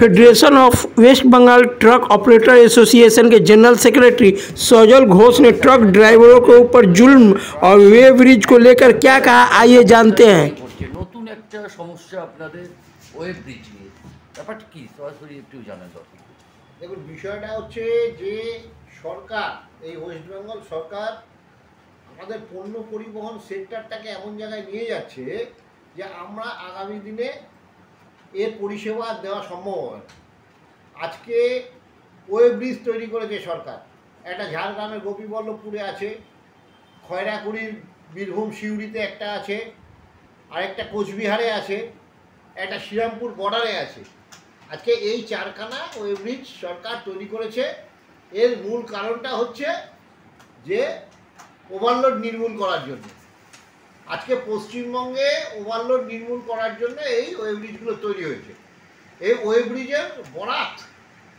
Federation of West Bengal truck operator association के general secretary Sajal Ghosh ने truck ड्राइवरों के ऊपर जुल्म और वे ब्रिज को लेकर क्या कहा, आइए जानते हैं। নতুন একটা সমস্যা আপনাদের ওয়েব ব্রিজ নিয়ে, ব্যাপারটা কি সরাসরি একটু জানান দর্শক। দেখুন, বিষয়টা হচ্ছে যে সরকার, এই ওয়েস্ট বেঙ্গল সরকার আমাদের পণ্য পরিবহন সেক্টরটাকে এমন জায়গায় নিয়ে যাচ্ছে যে আমরা আগামী দিনে এর পরিষেবা দেওয়া সম্ভব হয়। আজকে ওয়েব ব্রিজ তৈরি করেছে সরকার, একটা ঝাড়গ্রামের গোপীবল্লভপুরে আছে, খয়রাকুড়ির বীরভূম সিউড়িতে একটা আছে, আরেকটা কোচবিহারে আছে, একটা শ্রীরামপুর বর্ডারে আছে। আজকে এই চারখানা ওয়েব ব্রিজ সরকার তৈরি করেছে। এর মূল কারণটা হচ্ছে যে ওভারলোড নির্মূল করার জন্য। আজকে পশ্চিমবঙ্গে ওভারলোড নির্মূল করার জন্য এই ওয়েব ব্রিজগুলো তৈরি হয়েছে। এই ওয়েব ব্রিজের বরাত,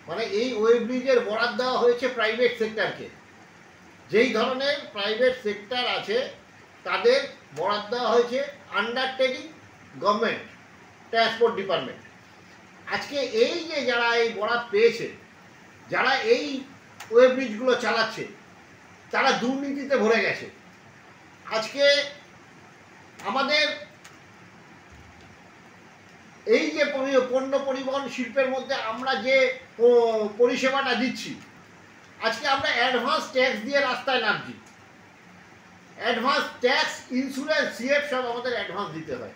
মানে এই ওয়েব ব্রিজের বরাত দেওয়া হয়েছে প্রাইভেট সেক্টরকে। যেই ধরনের প্রাইভেট সেক্টর আছে তাদের বরাত দেওয়া হয়েছে আন্ডারটেকিং গভর্নমেন্ট ট্রান্সপোর্ট ডিপার্টমেন্ট। আজকে এই যে যারা এই বরাত পেয়েছে, যারা এই ওয়েব ব্রিজগুলো চালাচ্ছে, তারা দুর্নীতিতে ভরে গেছে। আজকে আমাদের এই যে পণ্য পরিবহন শিল্পের মধ্যে আমরা যে পরিষেবাটা দিচ্ছি, আজকে আমরা অ্যাডভান্স ট্যাক্স দিয়ে রাস্তায় নামছি। অ্যাডভান্স ট্যাক্স, ইন্স্যুরেন্স, সিএফ সব আমাদের অ্যাডভান্স দিতে হয়।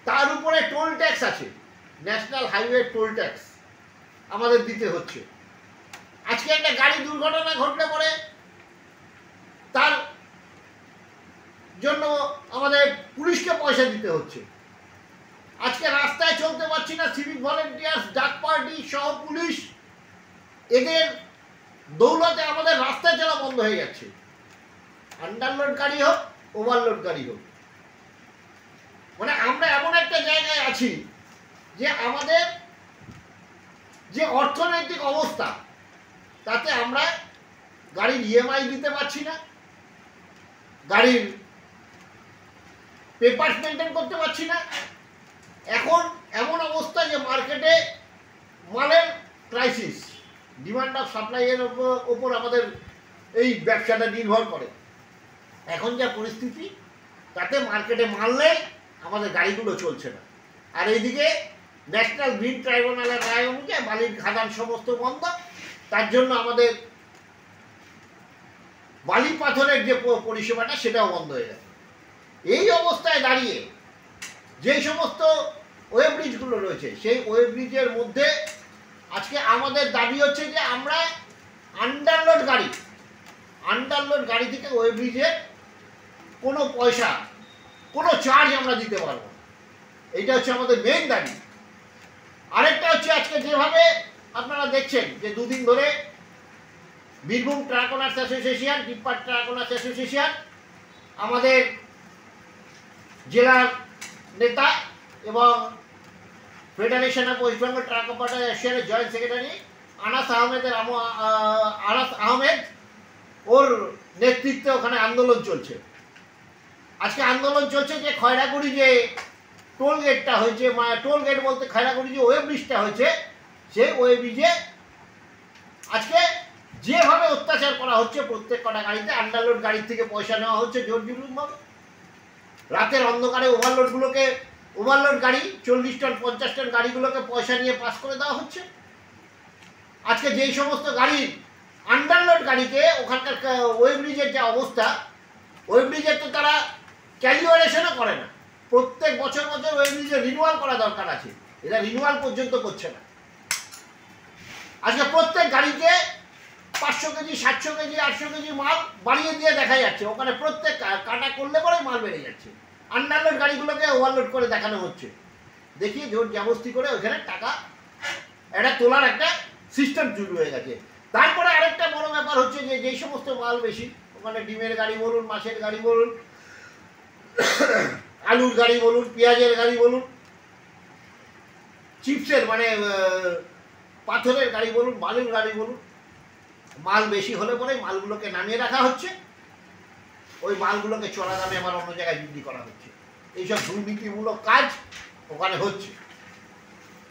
তার উপরে টোল ট্যাক্স আছে, ন্যাশনাল হাইওয়ে টোল ট্যাক্স আমাদের দিতে হচ্ছে। আজকে একটা গাড়ি দুর্ঘটনা ঘটলে পরে তার জন্য আমাদের পুলিশকে পয়সা দিতে হচ্ছে। আজকে রাস্তায় চলতে পারছি না, সিভিক ভলেন্টিয়ার্স, ডাক পার্টি সহ পুলিশ, এদের দৌলতে আমাদের রাস্তায় চলা বন্ধ হয়ে যাচ্ছে। আন্ডারলোড গাড়ি হোক, ওভারলোড গাড়ি হোক, মানে আমরা এমন একটা জায়গায় আছি যে আমাদের যে অর্থনৈতিক অবস্থা, তাতে আমরা গাড়ির ইএমআই দিতে পারছি না, গাড়ির পেপার মেনটেন করতে পারছি না। এখন এমন অবস্থা যে মার্কেটে মালের ক্রাইসিস, ডিমান্ড অফ সাপ্লাইয়ের ওপর আমাদের এই ব্যবসাটা নির্ভর করে। এখন যা পরিস্থিতি, তাতে মার্কেটে মাল নেই, আমাদের গাড়িগুলো চলছে না। আর এইদিকে ন্যাশনাল গ্রিন ট্রাইব্যুনালের রায় অনুযায়ী বালির খাদান সমস্ত বন্ধ। তার জন্য আমাদের বালি পাথরের যে পরিষেবাটা, সেটাও বন্ধ হয়ে গেছে। এই অবস্থায় দাঁড়িয়ে যেই সমস্ত ওয়েব ব্রিজগুলো রয়েছে, সেই ওয়েব ব্রিজের মধ্যে আজকে আমাদের দাবি হচ্ছে যে আমরা আন্ডারলোড গাড়ি থেকে ওয়েব ব্রিজের কোনো পয়সা, কোনো চার্জ আমরা দিতে পারবো না। এইটা হচ্ছে আমাদের মেইন দাবি। আরেকটা হচ্ছে, আজকে যেভাবে আপনারা দেখছেন যে দুদিন ধরে Birbhum truck owners association, tipper truck owners association, আমাদের জেলার নেতা এবং federation of West Bengal truck operator অ্যাসোসিয়েশনের জয়েন্ট সেক্রেটারি আনাস আহমেদ, ওর নেতৃত্বে ওখানে আন্দোলন চলছে। আজকে আন্দোলন চলছে যে খয়রাকুড়ি যে টোল গেটটা হয়েছে, টোল গেট বলতে খয়রাকুড়ি যে ওয়েব ব্রিজটা হয়েছে, সেই ওয়েব ব্রিজে আজকে যেভাবে অত্যাচার করা হচ্ছে, প্রত্যেক কটা গাড়িতে আন্ডারলোড গাড়ির থেকে পয়সা নেওয়া হচ্ছে জোর জুলুমভাবে। রাতের অন্ধকারে ওভারলোড গাড়ি 40 টন 50 টন গাড়িগুলোকে পয়সা নিয়ে পাস করে দেওয়া হচ্ছে। আজকে যেই সমস্ত গাড়ির আন্ডারলোড গাড়িকে ওখানকার ওয়েব ব্রিজের যে অবস্থা, ওয়েব ব্রিজের তো তারা ক্যালিব্রেশনও করে না। প্রত্যেক বছর ওয়েব ব্রিজের রিনিউয়াল করা দরকার আছে, এরা রিনিউয়াল পর্যন্ত করছে না। আজকে প্রত্যেক গাড়িতে 500 কেজি, 700 কেজি, 800 কেজি মাল বাড়িয়ে দিয়ে দেখা যাচ্ছে। ওখানে প্রত্যেক কাটা করলে পরে মাল বেড়ে যাচ্ছে। আন্ডারলোড গাড়িগুলোকে ওভারলোড করে দেখানো হচ্ছে, দেখিয়ে জোর জবরদস্তি করে ওইখানে টাকা এটা তোলার একটা সিস্টেম শুরু হয়ে গেছে। তারপরে আরেকটা বড় ব্যাপার হচ্ছে যে যেই সমস্ত মাল বেশি, ওখানে ডিমের গাড়ি বলুন, মাছের গাড়ি বলুন, আলুর গাড়ি বলুন, পেঁয়াজের গাড়ি বলুন, চিপসের মানে পাথরের গাড়ি বলুন, বালুর গাড়ি বলুন, মাল বেশি হলে পরে মালগুলোকে নামিয়ে রাখা হচ্ছে, ওই মালগুলোকে চড়া দামে আবার অন্য জায়গায় বিক্রি করা হচ্ছে। এইসব দুর্নীতিমূলক কাজ ওখানে হচ্ছে।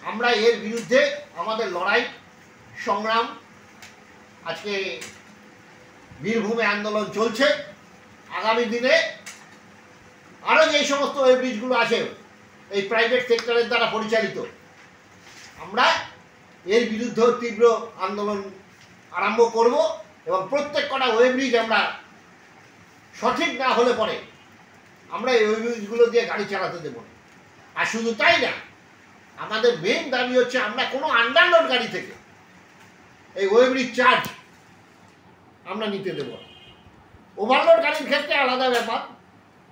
আমরা এর বিরুদ্ধে আমাদের লড়াই সংগ্রাম আজকে বীরভূমে আন্দোলন চলছে। আগামী দিনে আরও যে সমস্ত ওয়েব্রিজগুলো আছে এই প্রাইভেট সেক্টরের দ্বারা পরিচালিত, আমরা এর বিরুদ্ধে তীব্র আন্দোলন আরম্ভ করব এবং প্রত্যেক কটা ওয়েব্রিজ আমরা সঠিক না হলে পরে আমরা এই ওয়েব্রিজগুলো দিয়ে গাড়ি চালাতে দেবো না। আর শুধু তাই না, আমাদের মেইন দাবি হচ্ছে আমরা কোনো আন্ডারলোড গাড়ি থেকে এই ওয়েব্রিজ চার্জ আমরা নিতে দেবো না। ওভারলোড গাড়ির ক্ষেত্রে আলাদা ব্যাপার,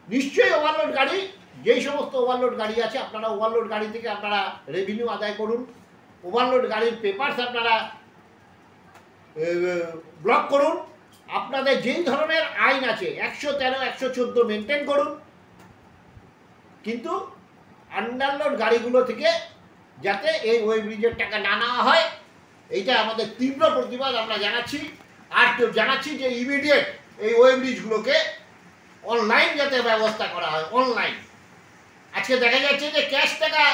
নিশ্চয়ই ওভারলোড গাড়ি, যেই সমস্ত ওভারলোড গাড়ি আছে আপনারা ওভারলোড গাড়ি থেকে আপনারা রেভিনিউ আদায় করুন, ওভারলোড গাড়ির পেপারস আপনারা ব্লক করুন, আপনাদের যেই ধরনের আইন আছে 113, 114 মেনটেন করুন, কিন্তু আন্ডারলোড গাড়িগুলো থেকে যাতে এই ওয়েব্রিজের টাকা না নেওয়া হয়, এইটা আমাদের তীব্র প্রতিবাদ আমরা জানাচ্ছি। আর জানাচ্ছি যে ইমিডিয়েট এই ওয়েব্রিজগুলোকে অনলাইন যাতে ব্যবস্থা করা হয়, অনলাইন। আজকে দেখা যাচ্ছে যে ক্যাশ টাকা,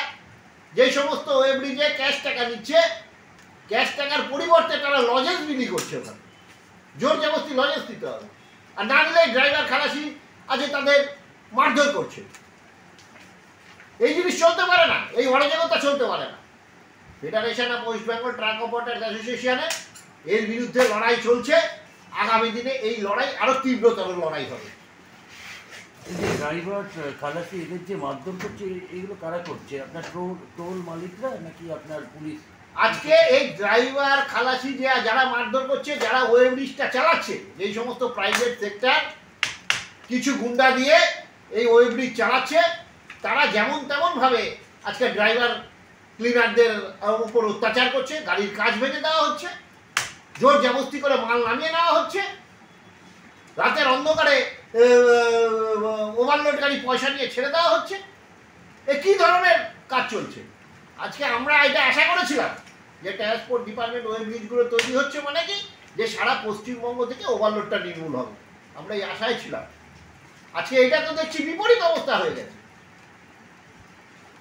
যেই সমস্ত ওয়েব্রিজে ক্যাশ টাকা নিচ্ছে, ক্যাশ টাকার পরিবর্তে তারা লজেন্স বিলি করছে, ওখানে জোর জবরদস্তি লজেন্স দিতে হবে, আর না নিলে ড্রাইভার খালাসি আছে তাদের মারধর করছে। এই জিনিস চলতে পারে না, এই অরাজকতা চলতে পারে না। Federation of West Bengal truck operator অ্যাসোসিয়েশনে এর বিরুদ্ধে লড়াই চলছে। আগামী দিনে এই লড়াই আরো তীব্রতর লড়াই হবে। ড্রাইভার খালাসি এদের যে মারধর করছে এগুলো কারা করছে? আপনার টোল মালিকরা নাকি আপনার পুলিশ? আজকে এই ড্রাইভার খালাসি যারা মারধর করছে, যারা ওয়েব্রিজটা চালাচ্ছে, যেই সমস্ত প্রাইভেট সেক্টর কিছু গুন্ডা দিয়ে এই ওয়েব্রিজ চালাচ্ছে, তারা যেমন তেমন ভাবে আজকে ড্রাইভার ক্লিনারদের উপর অত্যাচার করছে, গাড়ির কাজ ভেঙে দেওয়া হচ্ছে, জোর জবরদস্তি করে মাল নামিয়ে নেওয়া হচ্ছে, রাতের অন্ধকারে ওভারলোড গাড়ি পয়সা নিয়ে ছেড়ে দেওয়া হচ্ছে। এ কী ধরনের কাজ চলছে? আজকে আমরা এটা আশা করেছিলাম যে ট্রান্সপোর্ট ডিপার্টমেন্ট ওয়েব্রিজগুলো তৈরি হচ্ছে মানে কি, যে সারা পশ্চিমবঙ্গ থেকে ওভারলোডটা নির্মূল হবে, আমরা এই আশায় ছিলাম। আজকে এটা তো দেখছি বিপরীত অবস্থা হয়ে গেছে।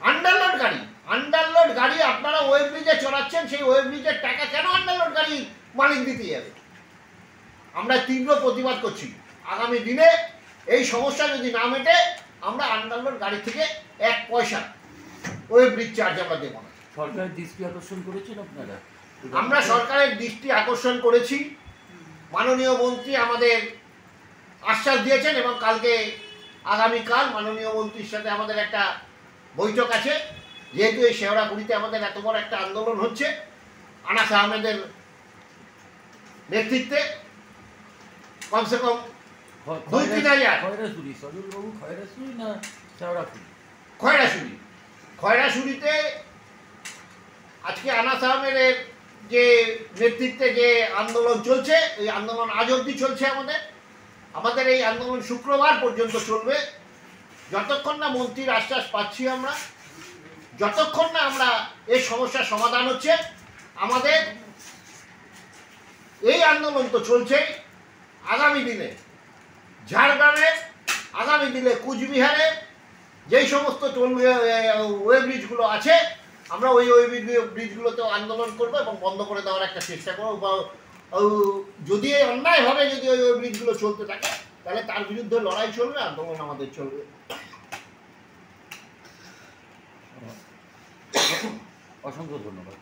আন্ডারলোড গাড়ি আপনারা ওয়েব্রিজে চড়াচ্ছেন, সেই ওয়েব্রিজের টাকা কেন আন্ডারলোড গাড়ি মালিক দিতে যাবে? আমরা তীব্র প্রতিবাদ করছি। আগামী দিনে এই সমস্যা যদি না মেটে, আমরা আন্ডারলোড গাড়ি থেকে 1 পয়সা ওয়েব্রিজ চার্জ আমরা দেবো না। সরকারের দৃষ্টি আকর্ষণ করেছেন আপনারা? আমরা সরকারের দৃষ্টি আকর্ষণ করেছি, মাননীয় মন্ত্রী আমাদের আশ্বাস দিয়েছেন এবং আগামীকাল মাননীয় মন্ত্রীর সাথে আমাদের একটা বৈঠক আছে। যেহেতু এই শেওড়াগুড়িতে আমাদের এত বড় একটা আন্দোলন হচ্ছে, আনাস আহমেদের নেতৃত্বে কমসে কম 2-3 হাজার খয়রাশুড়িতে আজকে আনাস আহমেদের যে নেতৃত্বে যে আন্দোলন চলছে, এই আন্দোলন আজ অবধি চলছে। আমাদের এই আন্দোলন শুক্রবার পর্যন্ত চলবে, যতক্ষণ না মন্ত্রীর আশ্বাস পাচ্ছি আমরা, যতক্ষণ না আমরা এই সমস্যার সমাধান হচ্ছে। আমাদের এই আন্দোলন তো চলছেই। আগামী দিনে ঝাড়গ্রামে, আগামী দিনে কুচবিহারে যেই সমস্ত ওয়েব্রিজগুলো আছে, আমরা ওই ব্রিজগুলোতেও আন্দোলন করবো এবং বন্ধ করে দেওয়ার একটা চেষ্টা করবো। যদি অন্যায়ভাবে যদি ওই ব্রিজগুলো চলতে থাকে, তাহলে তার বিরুদ্ধে লড়াই চলবে, আন্দোলন আমাদের চলবে। অসংখ্য ধন্যবাদ।